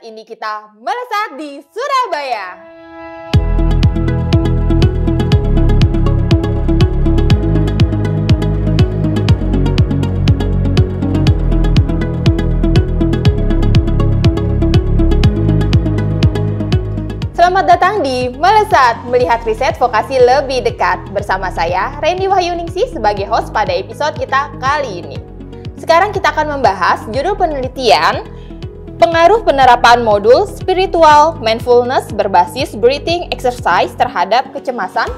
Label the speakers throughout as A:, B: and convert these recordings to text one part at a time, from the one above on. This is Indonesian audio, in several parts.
A: saat ini kita melesat di Surabaya. Selamat datang di Melesat, melihat riset vokasi lebih dekat. Bersama saya, Reni Wahyuningsih sebagai host pada episode kita kali ini. Sekarang kita akan membahas judul penelitian pengaruh penerapan modul spiritual mindfulness berbasis breathing exercise terhadap kecemasan,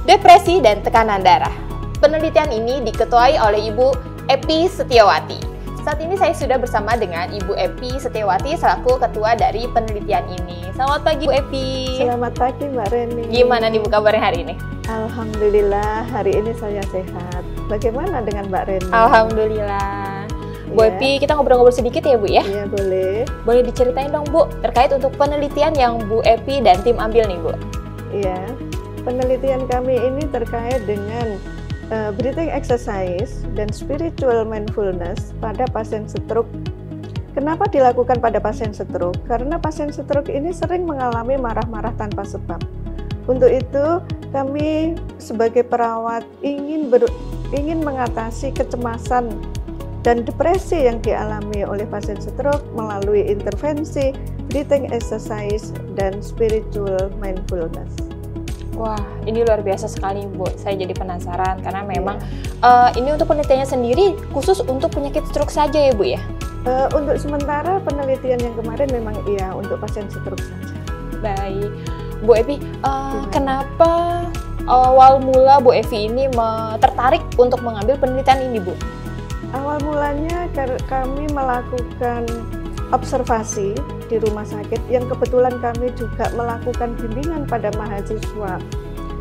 A: depresi, dan tekanan darah. Penelitian ini diketuai oleh Ibu Epi Setiawati. Saat ini saya sudah bersama dengan Ibu Epi Setiawati selaku ketua dari penelitian ini. Selamat pagi Bu Epi.
B: Selamat pagi Mbak Reni.
A: Gimana nih Bu kabarnya hari ini?
B: Alhamdulillah hari ini saya sehat. Bagaimana dengan Mbak Reni?
A: Alhamdulillah. Bu Epi, kita ngobrol-ngobrol sedikit ya Bu ya?
B: Iya boleh.
A: Boleh diceritain dong Bu terkait untuk penelitian yang Bu Epi dan tim ambil nih Bu?
B: Iya, penelitian kami ini terkait dengan breathing exercise dan spiritual mindfulness pada pasien stroke. Kenapa dilakukan pada pasien stroke? Karena pasien stroke ini sering mengalami marah-marah tanpa sebab. Untuk itu, kami sebagai perawat ingin mengatasi kecemasan dan depresi yang dialami oleh pasien stroke melalui intervensi breathing exercise dan spiritual mindfulness.
A: Wah, ini luar biasa sekali Bu. Saya jadi penasaran karena memang ini untuk penelitiannya sendiri khusus untuk penyakit stroke saja ya Bu ya?
B: Untuk sementara penelitian yang kemarin memang iya untuk pasien stroke saja.
A: Baik, Bu Epi, kenapa awal mula Bu Evi ini tertarik untuk mengambil penelitian ini Bu?
B: Awal mulanya kami melakukan observasi di rumah sakit yang kebetulan kami juga melakukan bimbingan pada mahasiswa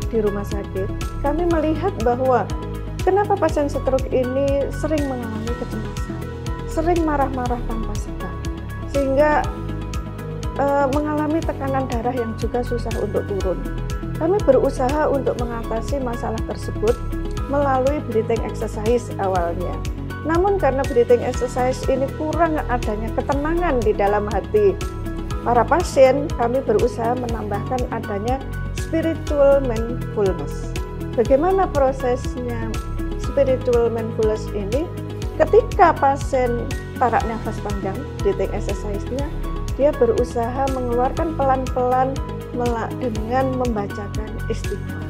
B: di rumah sakit. Kami melihat bahwa kenapa pasien stroke ini sering mengalami kecemasan, sering marah-marah tanpa sebab, sehingga mengalami tekanan darah yang juga susah untuk turun. Kami berusaha untuk mengatasi masalah tersebut melalui breathing exercise awalnya. Namun karena breathing exercise ini kurang adanya ketenangan di dalam hati para pasien, kami berusaha menambahkan adanya spiritual mindfulness. Bagaimana prosesnya spiritual mindfulness ini? Ketika pasien tarik nafas panjang, breathing exercise-nya, dia berusaha mengeluarkan pelan-pelan dengan membacakan istighfar.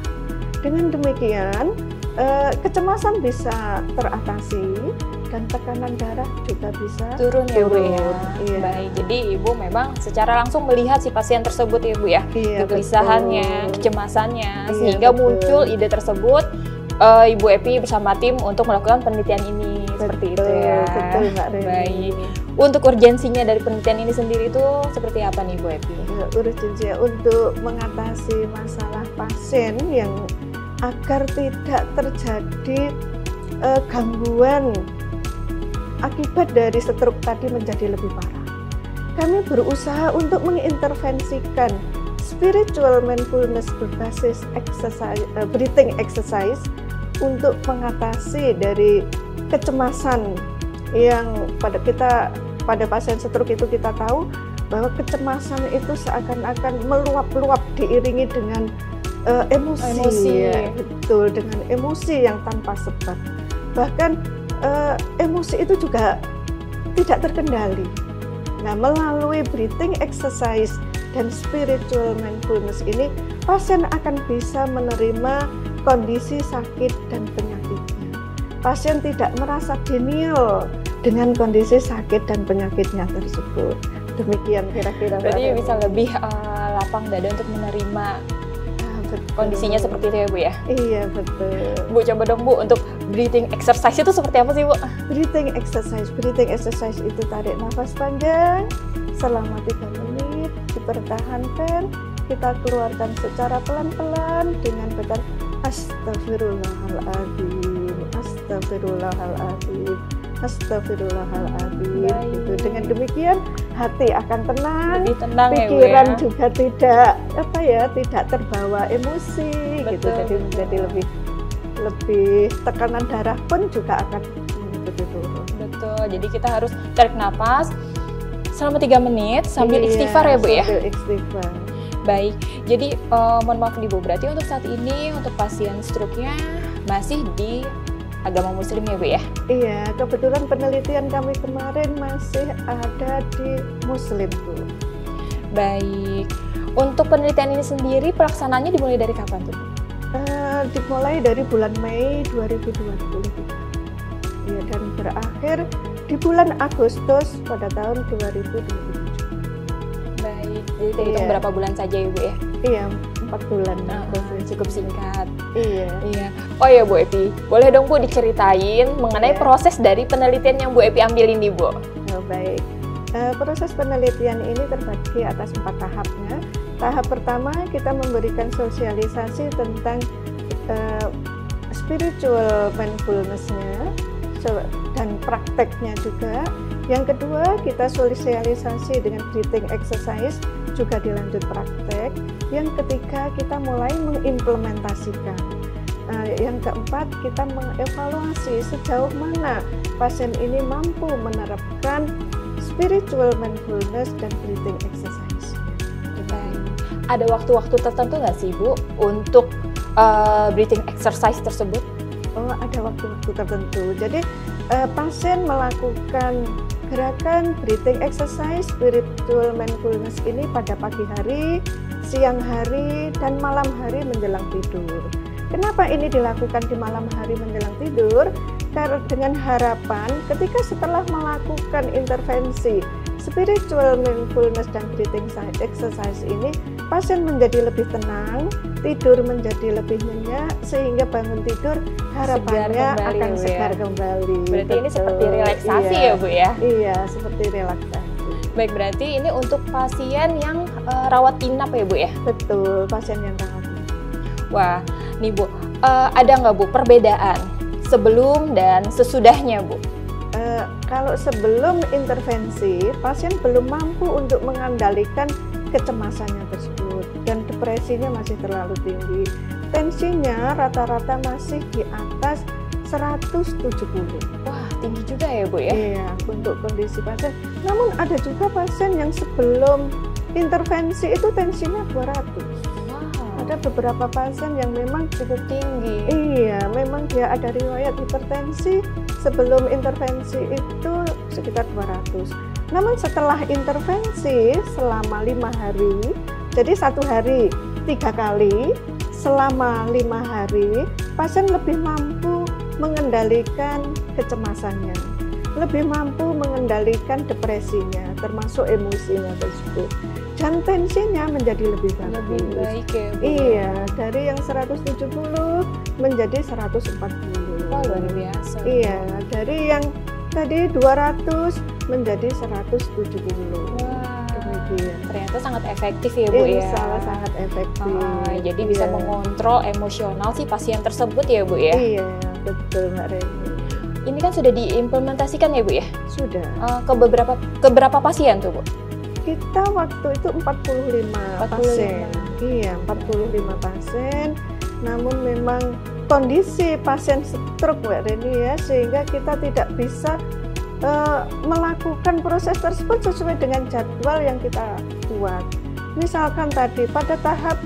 B: Dengan demikian, kecemasan bisa teratasi dan tekanan darah juga bisa
A: turun ya Bu ya.
B: Iya.
A: Baik, jadi Ibu memang secara langsung melihat si pasien tersebut ya Bu ya, kegelisahannya, kecemasannya, sehingga muncul ide tersebut. Ibu Epi bersama tim untuk melakukan penelitian ini, seperti itu ya.
B: Betul Mbak Reni.
A: Baik. Untuk urgensinya dari penelitian ini sendiri itu seperti apa nih Bu Epi?
B: Urgensinya untuk mengatasi masalah pasien yang agar tidak terjadi gangguan akibat dari stroke tadi menjadi lebih parah. Kami berusaha untuk mengintervensikan spiritual mindfulness berbasis breathing exercise untuk mengatasi dari kecemasan yang pada pasien stroke itu kita tahu bahwa kecemasan itu seakan-akan meluap-luap diiringi dengan emosi. Ya, betul, dengan emosi yang tanpa sebab. Bahkan emosi itu juga tidak terkendali. Nah, melalui breathing exercise dan spiritual mindfulness ini, pasien akan bisa menerima kondisi sakit dan penyakitnya. Pasien tidak merasa denial dengan kondisi sakit dan penyakitnya tersebut. Demikian kira-kira.
A: Berarti bisa lebih lapang dada untuk menerima kondisinya seperti itu ya Bu ya?
B: Iya betul.
A: Bu coba dong Bu untuk breathing exercise itu seperti apa sih Bu?
B: Breathing exercise itu tarik nafas panjang selama 3 menit, dipertahankan, kita keluarkan secara pelan-pelan dengan betul. Astagfirullahaladzim, astagfirullahaladzim, astagfirullahaladzim. Gitu. Dengan demikian hati akan tenang,
A: lebih tenang,
B: pikiran
A: ya, Bu, ya?
B: juga tidak terbawa emosi.
A: Betul,
B: gitu. Jadi menjadi lebih tekanan darah pun juga akan mengikuti turun.
A: Betul. Jadi kita harus tarik nafas selama 3 menit sambil istighfar ya Bu ya?
B: Sambil istighfar.
A: Baik, jadi mohon maaf nih Bu, berarti untuk saat ini untuk pasien stroke-nya masih di agama muslim ya Bu ya?
B: Iya, kebetulan penelitian kami kemarin masih ada di muslim Bu.
A: Baik, untuk penelitian ini sendiri pelaksanaannya dimulai dari kapan tuh?
B: Dimulai dari bulan Mei 2020 ya, dan berakhir di bulan Agustus pada tahun 2027.
A: Baik, jadi terhitung berapa bulan saja ya Bu ya?
B: Iya, 4 bulan.
A: Cukup singkat.
B: Iya.
A: Oh ya Bu Epi, boleh dong Bu diceritain mengenai proses dari penelitian yang Bu Epi ambil ini Bu?
B: Oh, baik. Proses penelitian ini terbagi atas 4 tahapnya. Tahap pertama kita memberikan sosialisasi tentang spiritual mindfulness-nya dan prakteknya juga. Yang kedua, kita sosialisasi dengan breathing exercise, juga dilanjut praktek. Yang ketiga, kita mulai mengimplementasikan. Yang keempat, kita mengevaluasi sejauh mana pasien ini mampu menerapkan spiritual mindfulness dan breathing exercise.
A: Ada waktu-waktu tertentu nggak sih Bu untuk breathing exercise tersebut?
B: Oh, ada waktu-waktu tertentu. Jadi pasien melakukan gerakan breathing exercise, spiritual mindfulness ini pada pagi hari, siang hari, dan malam hari menjelang tidur. Kenapa ini dilakukan di malam hari menjelang tidur? Karena dengan harapan ketika setelah melakukan intervensi spiritual mindfulness dan breathing exercise ini, pasien menjadi lebih tenang, tidur menjadi lebih nyenyak, sehingga bangun tidur harapannya akan segar kembali.
A: Berarti ini seperti relaksasi ya Bu ya?
B: Iya, seperti relaksasi.
A: Baik, berarti ini untuk pasien yang rawat inap ya Bu ya?
B: Betul, pasien yang rawat inap.
A: Wah, nih Bu, ada nggak Bu perbedaan sebelum dan sesudahnya Bu?
B: Kalau sebelum intervensi, pasien belum mampu untuk mengendalikan kecemasannya tersebut dan depresinya masih terlalu tinggi. Tensinya rata-rata masih di atas 170.
A: Wah, tinggi juga ya Bu ya?
B: Iya, untuk kondisi pasien. Namun ada juga pasien yang sebelum intervensi itu tensinya 200. Ada beberapa pasien yang memang cukup tinggi. Iya, memang dia ada riwayat hipertensi sebelum intervensi itu sekitar 200. Namun setelah intervensi selama 5 hari, jadi 1 hari 3 kali, selama 5 hari, pasien lebih mampu mengendalikan kecemasannya, lebih mampu mengendalikan depresinya, termasuk emosinya tersebut. Dan tensinya menjadi lebih bagus.
A: Lebih baik ya Bu?
B: Iya, dari yang 170 menjadi 140.
A: Wah, luar biasa.
B: Iya, dari yang tadi 200 menjadi 170.
A: Wah,
B: demikian.
A: Ternyata sangat efektif ya Bu ya?
B: Sangat efektif.
A: Jadi bisa mengontrol emosional si pasien tersebut ya Bu ya?
B: Iya, betul Mbak Reni.
A: Ini kan sudah diimplementasikan ya Bu ya?
B: Sudah.
A: Ke berapa pasien tuh Bu?
B: Kita waktu itu 45 pasien. Iya, 45 pasien. Namun memang kondisi pasien stroke Mbak Reni ya, sehingga kita tidak bisa melakukan proses tersebut sesuai dengan jadwal yang kita buat. Misalkan tadi pada tahap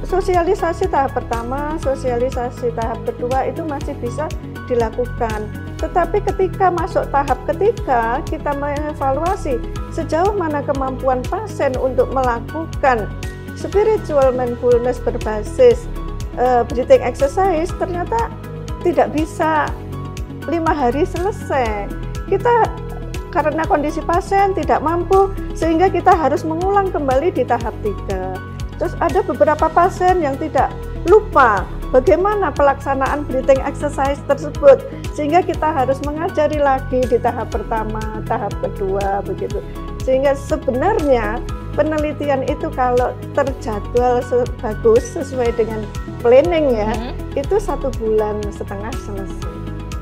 B: sosialisasi tahap pertama, sosialisasi tahap kedua itu masih bisa dilakukan. Tetapi ketika masuk tahap ketiga, kita mengevaluasi sejauh mana kemampuan pasien untuk melakukan spiritual mindfulness berbasis breathing exercise, ternyata tidak bisa 5 hari selesai. Kita karena kondisi pasien tidak mampu, sehingga kita harus mengulang kembali di tahap 3. Terus ada beberapa pasien yang tidak lupa bagaimana pelaksanaan breathing exercise tersebut, sehingga kita harus mengajari lagi di tahap pertama, tahap kedua, begitu. Sehingga sebenarnya penelitian itu kalau terjadwal bagus sesuai dengan planning ya, itu 1,5 bulan selesai.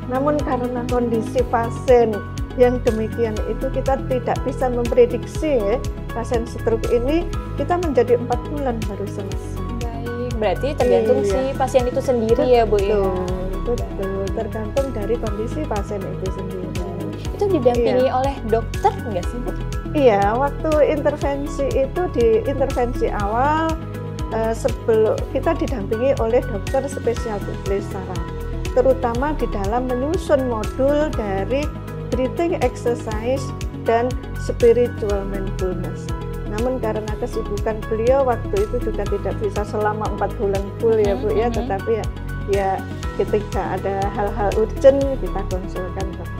B: Namun karena kondisi pasien yang demikian itu kita tidak bisa memprediksi ya, pasien stroke ini kita menjadi 4 bulan baru selesai.
A: Baik, berarti tergantung si pasien itu sendiri ya Bu ya?
B: Betul, tergantung dari kondisi pasien itu sendiri.
A: Itu didampingi oleh dokter nggak sih, Bu?
B: Iya, waktu intervensi itu di intervensi awal sebelum kita didampingi oleh dokter spesialis saraf, terutama di dalam menyusun modul dari breathing exercise dan spiritual mindfulness. Namun karena kesibukan beliau waktu itu juga tidak bisa selama 4 bulan full ya Bu ya, tetapi ya ketika ada hal-hal urgent kita konsulkan ke beliau.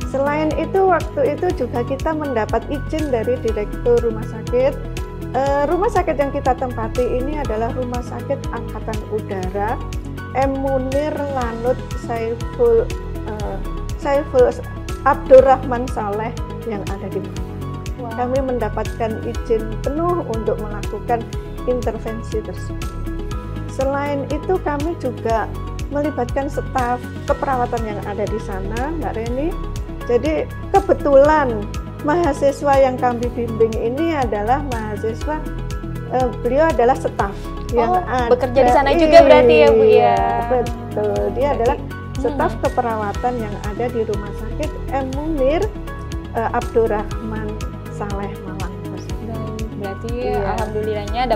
B: Selain itu waktu itu juga kita mendapat izin dari direktur rumah sakit. Rumah sakit yang kita tempati ini adalah Rumah Sakit Angkatan Udara M. Munir Lanut Saiful Abdurrahman Saleh yang ada di Malang. Wow. Kami mendapatkan izin penuh untuk melakukan intervensi tersebut. Selain itu kami juga melibatkan staf keperawatan yang ada di sana, Mbak Reni. Jadi kebetulan mahasiswa yang kami bimbing ini adalah mahasiswa, beliau adalah staf yang
A: bekerja di sana juga berarti ya Bu ya?
B: Betul, dia adalah staf keperawatan yang ada di Rumah Sakit M. Munir Abdurrahman Saleh Malang.
A: Berarti alhamdulillahnya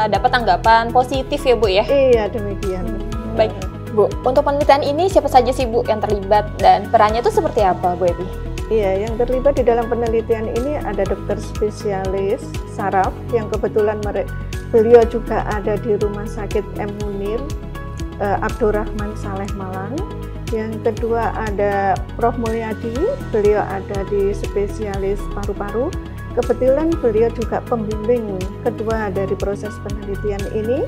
A: dapat tanggapan positif ya Bu ya?
B: Iya, demikian.
A: Baik Bu, untuk penelitian ini siapa saja sih Bu yang terlibat dan perannya itu seperti apa Bu Epi?
B: Iya, yang terlibat di dalam penelitian ini ada dokter spesialis saraf yang kebetulan beliau juga ada di Rumah Sakit M. Munir Abdurrahman Saleh Malang. Yang kedua ada Prof. Mulyadi, beliau ada di spesialis paru-paru. Kebetulan beliau juga pembimbing kedua dari proses penelitian ini.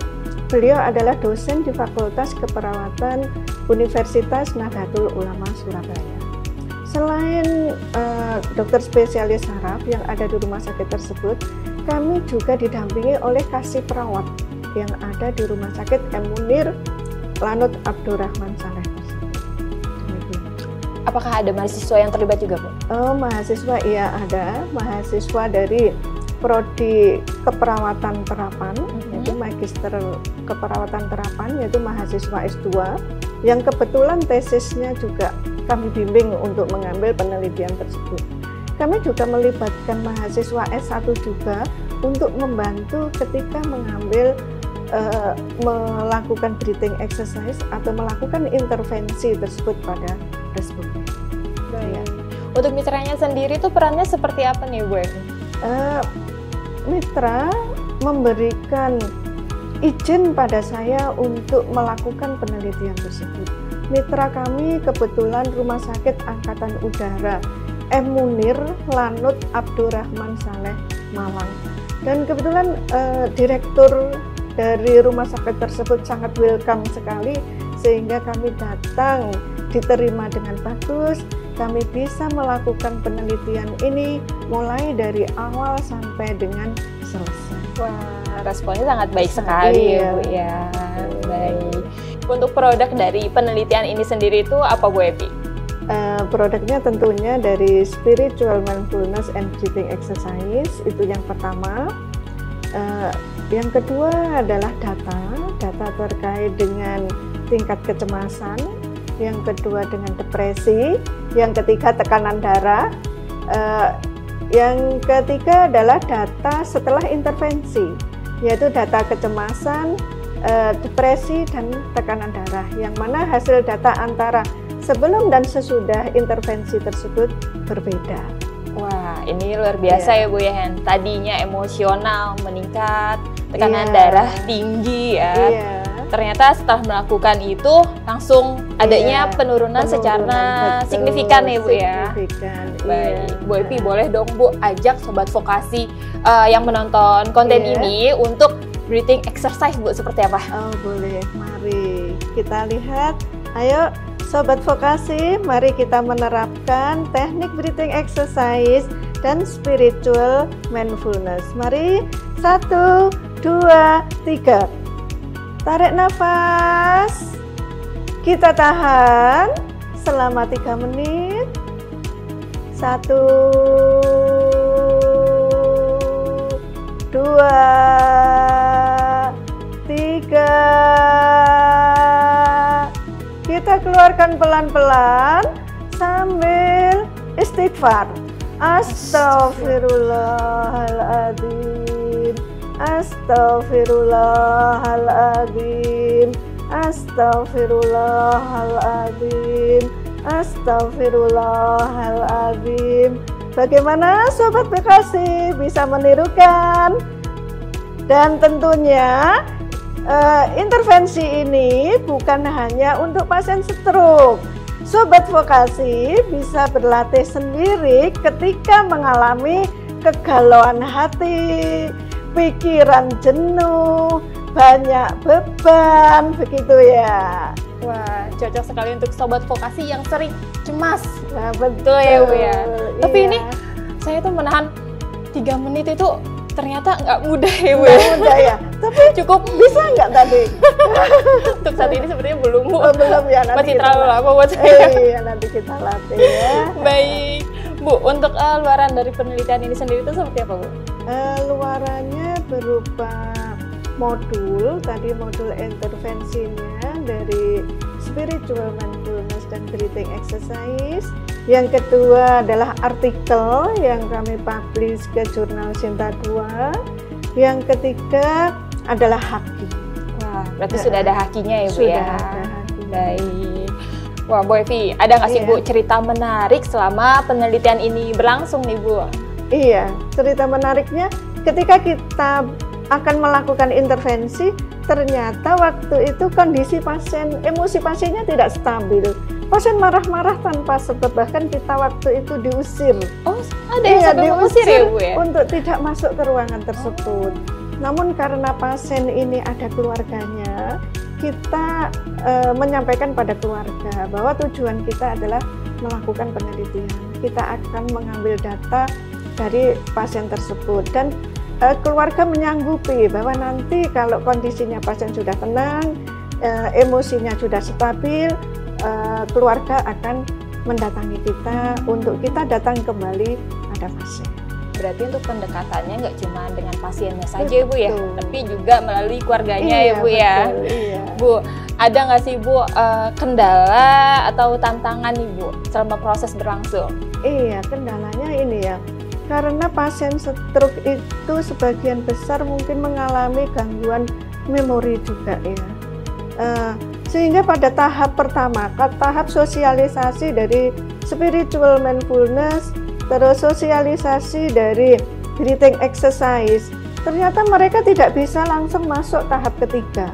B: Beliau adalah dosen di Fakultas Keperawatan Universitas Nahdlatul Ulama Surabaya. Selain dokter spesialis saraf yang ada di rumah sakit tersebut, kami juga didampingi oleh kasih perawat yang ada di Rumah Sakit M. Munir Lanut Abdurrahman Saleh tersebut.
A: Apakah ada mahasiswa yang terlibat juga, Bu?
B: Oh, mahasiswa iya ada, mahasiswa dari Prodi Keperawatan Terapan, yaitu Magister Keperawatan Terapan, yaitu mahasiswa S2, yang kebetulan tesisnya juga kami bimbing untuk mengambil penelitian tersebut. Kami juga melibatkan mahasiswa S1 juga untuk membantu ketika melakukan breathing exercise atau melakukan intervensi tersebut pada responden.
A: Ya. Untuk mitranya sendiri itu perannya seperti apa nih Bu?
B: Mitra memberikan izin pada saya untuk melakukan penelitian tersebut. Mitra kami kebetulan Rumah Sakit Angkatan Udara M. Munir Lanut Abdurrahman Saleh Malang. Dan kebetulan direktur dari rumah sakit tersebut sangat welcome sekali, sehingga kami datang diterima dengan bagus. Kami bisa melakukan penelitian ini mulai dari awal sampai dengan selesai.
A: Wah, responnya sangat baik sekali ya Bu ya. Baik. Untuk produk dari penelitian ini sendiri itu apa Bu Epi?
B: Produknya tentunya dari Spiritual Mindfulness and Breathing Exercise, itu yang pertama. Yang kedua adalah data terkait dengan tingkat kecemasan. Yang kedua dengan depresi. Yang ketiga tekanan darah. Yang ketiga adalah data setelah intervensi, yaitu data kecemasan, depresi, dan tekanan darah, yang mana hasil data antara sebelum dan sesudah intervensi tersebut berbeda.
A: Wah, ini luar biasa ya Bu ya. Tadinya emosional meningkat, tekanan darah tinggi ya. Ternyata setelah melakukan itu langsung adanya penurunan secara signifikan ya Bu ya. Baik, Bu Epi boleh dong Bu ajak Sobat Vokasi yang menonton konten ini untuk breathing exercise Bu, seperti apa?
B: Oh boleh, mari kita lihat. Ayo Sobat Vokasi, mari kita menerapkan teknik breathing exercise dan spiritual mindfulness. Mari, 1, 2, 3. Tarik nafas, kita tahan selama 3 menit. 1, 2, 3. Kita keluarkan pelan-pelan sambil istighfar. Astaghfirullahaladzim, astaghfirullahaladzim, astaghfirullahaladzim, astaghfirullahaladzim. Bagaimana Sobat Bekasi, bisa menirukan? Dan tentunya intervensi ini bukan hanya untuk pasien stroke. Sobat Vokasi bisa berlatih sendiri ketika mengalami kegalauan hati, pikiran jenuh, banyak beban, begitu ya.
A: Wah, cocok sekali untuk Sobat Vokasi yang sering cemas.
B: Nah,
A: betul ya Bu ya. Tapi
B: iya.
A: ini saya tuh menahan 3 menit itu ternyata nggak mudah ya Bu.
B: Nggak mudah ya. Tapi
A: cukup
B: bisa nggak tadi?
A: Untuk saat ini sebenarnya belum Bu.
B: Oh, belum ya, nanti
A: masih terlalu lama buat saya.
B: Iya, nanti kita latih ya.
A: Baik Bu, untuk luaran dari penelitian ini sendiri itu seperti apa Bu?
B: Luarannya berupa modul, tadi modul intervensinya dari spiritual mindfulness dan breathing exercise. Yang kedua adalah artikel yang kami publish ke jurnal Sinta 2. Yang ketiga adalah haki.
A: Wah, berarti sudah ada hakinya ya Bu
B: sudah
A: ya?
B: Ada hakinya.
A: Baik. Wah Bu Evi, ada nggak sih
B: Iya.
A: Bu cerita menarik selama penelitian ini berlangsung nih Bu?
B: Iya, cerita menariknya ketika kita akan melakukan intervensi, ternyata waktu itu kondisi pasien, emosi pasiennya tidak stabil. Pasien marah-marah tanpa sebab, bahkan kita waktu itu diusir.
A: Oh, ada yang sampai mengusir ya Bu ya?
B: Untuk tidak masuk ke ruangan tersebut. Namun karena pasien ini ada keluarganya, kita menyampaikan pada keluarga bahwa tujuan kita adalah melakukan penelitian. Kita akan mengambil data dari pasien tersebut dan keluarga menyanggupi bahwa nanti kalau kondisinya pasien sudah tenang, emosinya sudah stabil, keluarga akan mendatangi kita untuk kita datang kembali pada pasien.
A: Berarti untuk pendekatannya nggak cuma dengan pasiennya saja ya Bu ya, tapi juga melalui keluarganya
B: Iya,
A: ya Bu ya.
B: betul, iya.
A: Bu, ada nggak sih Bu kendala atau tantangan nih Bu selama proses berlangsung?
B: Iya, kendalanya ini ya, karena pasien stroke itu sebagian besar mungkin mengalami gangguan memori juga ya. Sehingga pada tahap pertama, tahap sosialisasi dari spiritual mindfulness, terus sosialisasi dari breathing exercise, ternyata mereka tidak bisa langsung masuk tahap ketiga.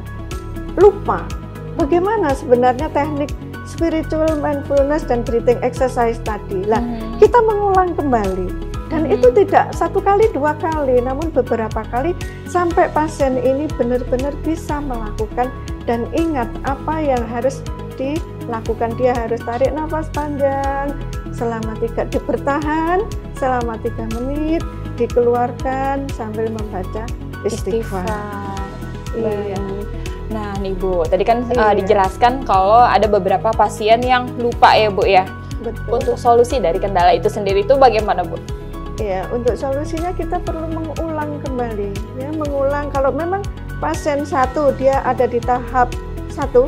B: Lupa bagaimana sebenarnya teknik spiritual mindfulness dan breathing exercise tadi. Lah, kita mengulang kembali. Dan itu tidak 1 kali, 2 kali, namun beberapa kali sampai pasien ini benar-benar bisa melakukan dan ingat apa yang harus dilakukan. Dia harus tarik nafas panjang selama 3, bertahan selama 3 menit, dikeluarkan sambil membaca istighfar.
A: Iya. Nah nih Bu, tadi kan dijelaskan kalau ada beberapa pasien yang lupa ya Bu ya.
B: Betul.
A: Untuk solusi dari kendala itu sendiri itu bagaimana Bu?
B: Ya, untuk solusinya kita perlu mengulang kembali, ya, mengulang. Kalau memang pasien 1 dia ada di tahap 1,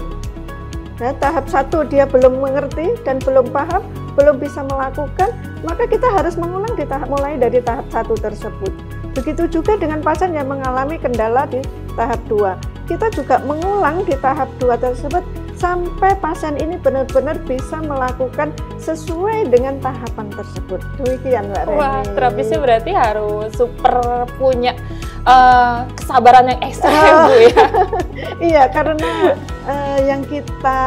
B: nah, tahap 1 dia belum mengerti dan belum paham, belum bisa melakukan, maka kita harus mengulang mulai dari tahap 1 tersebut. Begitu juga dengan pasien yang mengalami kendala di tahap 2. Kita juga mengulang di tahap 2 tersebut sampai pasien ini benar-benar bisa melakukan sesuai dengan tahapan tersebut. Demikian Mbak Reni.
A: Wah, terapisnya berarti harus super punya kesabaran yang ekstra ya Bu ya.
B: Iya, karena yang kita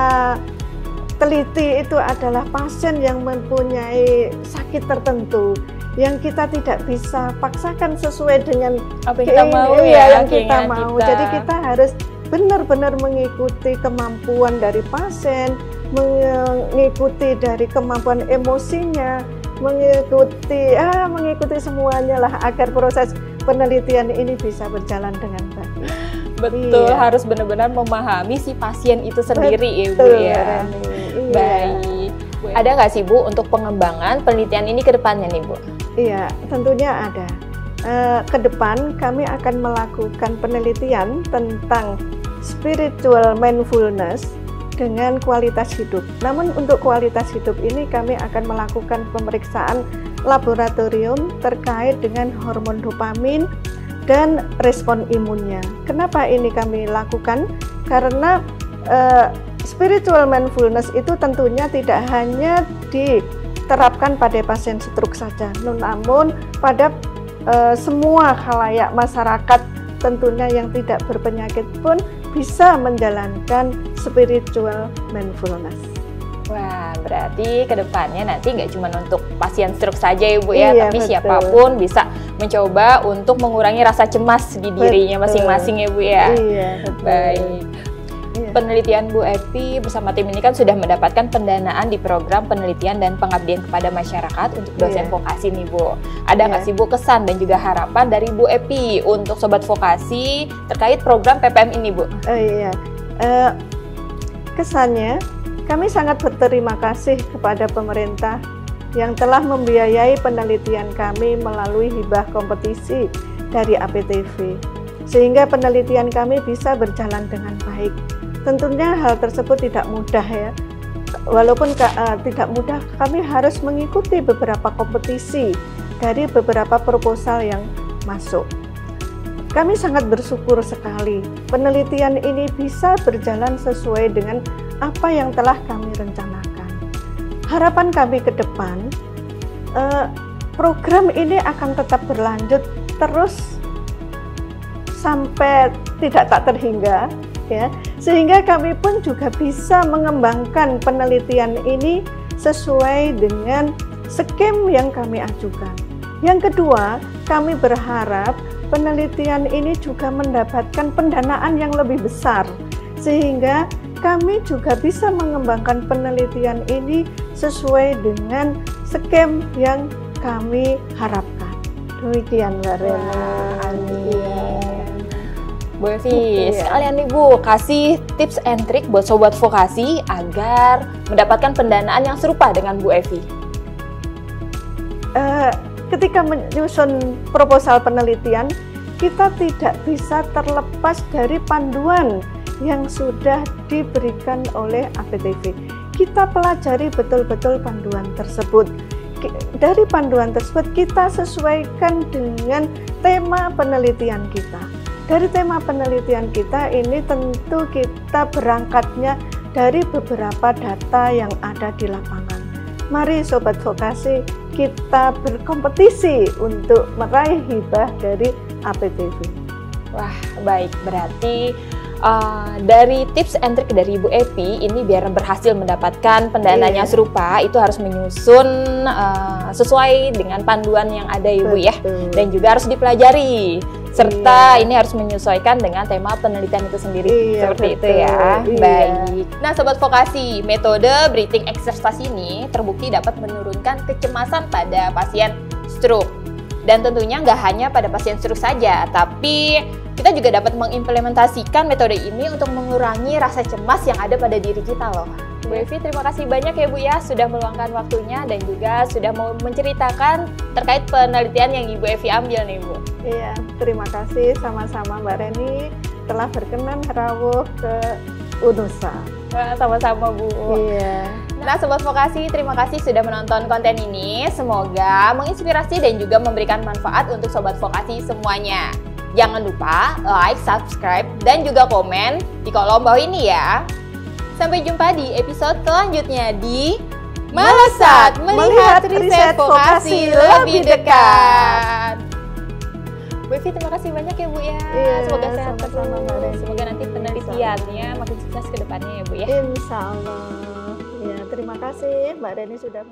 B: teliti itu adalah pasien yang mempunyai sakit tertentu yang kita tidak bisa paksakan sesuai dengan
A: apa yang kita mau
B: ya, yang kita mau. Jadi kita harus benar-benar mengikuti kemampuan dari pasien, mengikuti dari kemampuan emosinya, mengikuti semuanya lah agar proses penelitian ini bisa berjalan dengan baik.
A: Betul, harus benar-benar memahami si pasien itu sendiri.
B: Betul,
A: ya Bu ya.
B: Iya.
A: Baik. Ada nggak sih Bu untuk pengembangan penelitian ini ke depannya nih Bu?
B: Iya, tentunya ada. Ke depan kami akan melakukan penelitian tentang spiritual mindfulness dengan kualitas hidup. Namun untuk kualitas hidup ini kami akan melakukan pemeriksaan laboratorium terkait dengan hormon dopamin dan respon imunnya. Kenapa ini kami lakukan? Karena spiritual mindfulness itu tentunya tidak hanya diterapkan pada pasien stroke saja, namun pada semua khalayak masyarakat tentunya yang tidak berpenyakit pun bisa menjalankan spiritual mindfulness.
A: Wah, berarti kedepannya nanti nggak cuma untuk pasien stroke saja ya Bu ya,
B: Iya,
A: tapi
B: betul.
A: siapapun bisa mencoba untuk mengurangi rasa cemas di dirinya masing-masing ya Bu ya.
B: Iya, betul.
A: Baik.
B: Iya.
A: Penelitian Bu Evi bersama tim ini kan sudah mendapatkan pendanaan di program penelitian dan pengabdian kepada masyarakat untuk dosen
B: Iya.
A: vokasi nih Bu. Ada nggak
B: Iya.
A: sih Bu kesan dan juga harapan dari Bu Evi untuk sobat vokasi terkait program PPM ini Bu?
B: Iya. Kesannya kami sangat berterima kasih kepada pemerintah yang telah membiayai penelitian kami melalui hibah kompetisi dari APTV, sehingga penelitian kami bisa berjalan dengan baik. Tentunya hal tersebut tidak mudah ya. Walaupun tidak mudah, kami harus mengikuti beberapa kompetisi dari beberapa proposal yang masuk. Kami sangat bersyukur sekali penelitian ini bisa berjalan sesuai dengan apa yang telah kami rencanakan. Harapan kami ke depan, program ini akan tetap berlanjut terus sampai tidak tak terhingga, ya, sehingga kami pun juga bisa mengembangkan penelitian ini sesuai dengan skem yang kami ajukan. Yang kedua, kami berharap penelitian ini juga mendapatkan pendanaan yang lebih besar, sehingga kami juga bisa mengembangkan penelitian ini sesuai dengan skem yang kami harapkan. Demikian Mbak Reni.
A: Amin. Bu Evi, sekalian nih Bu, kasih tips and trik buat sobat vokasi agar mendapatkan pendanaan yang serupa dengan Bu Evi.
B: Ketika menyusun proposal penelitian, kita tidak bisa terlepas dari panduan yang sudah diberikan oleh APTV. Kita pelajari betul-betul panduan tersebut. Dari panduan tersebut kita sesuaikan dengan tema penelitian kita. Dari tema penelitian kita ini tentu kita berangkatnya dari beberapa data yang ada di lapangan. Mari sobat vokasi, kita berkompetisi untuk meraih hibah dari APTV.
A: Wah, baik. Berarti dari tips and trik dari Ibu Evi ini biar berhasil mendapatkan pendanaan yang serupa itu harus menyusun sesuai dengan panduan yang ada Ibu ya, dan juga harus dipelajari serta ini harus menyesuaikan dengan tema penelitian itu sendiri, seperti itu ya. Baik. Nah sobat vokasi, metode breathing exercise ini terbukti dapat menurunkan kecemasan pada pasien stroke. Dan tentunya nggak hanya pada pasien stroke saja, tapi kita juga dapat mengimplementasikan metode ini untuk mengurangi rasa cemas yang ada pada diri kita loh. Bu Evi, terima kasih banyak ya Bu ya sudah meluangkan waktunya dan juga sudah mau menceritakan terkait penelitian yang Ibu Evi ambil nih Bu.
B: Iya, terima kasih sama-sama Mbak Reni telah berkenan rawuh ke UNUSA.
A: Wah, sama-sama Bu.
B: Iya.
A: Nah sobat vokasi, terima kasih sudah menonton konten ini. Semoga menginspirasi dan juga memberikan manfaat untuk sobat vokasi semuanya. Jangan lupa like, subscribe, dan juga komen di kolom bawah ini ya. Sampai jumpa di episode selanjutnya di Melesat Melihat Riset Vokasi Lebih Dekat. Bu Evi, terima kasih banyak ya Bu ya.
B: Iya,
A: semoga sehat
B: sama-sama, Mbak
A: terus.
B: Reni.
A: Semoga nanti penelitiannya makin sukses ke depannya ya Bu ya.
B: Insya Allah. Ya, terima kasih Mbak Reni sudah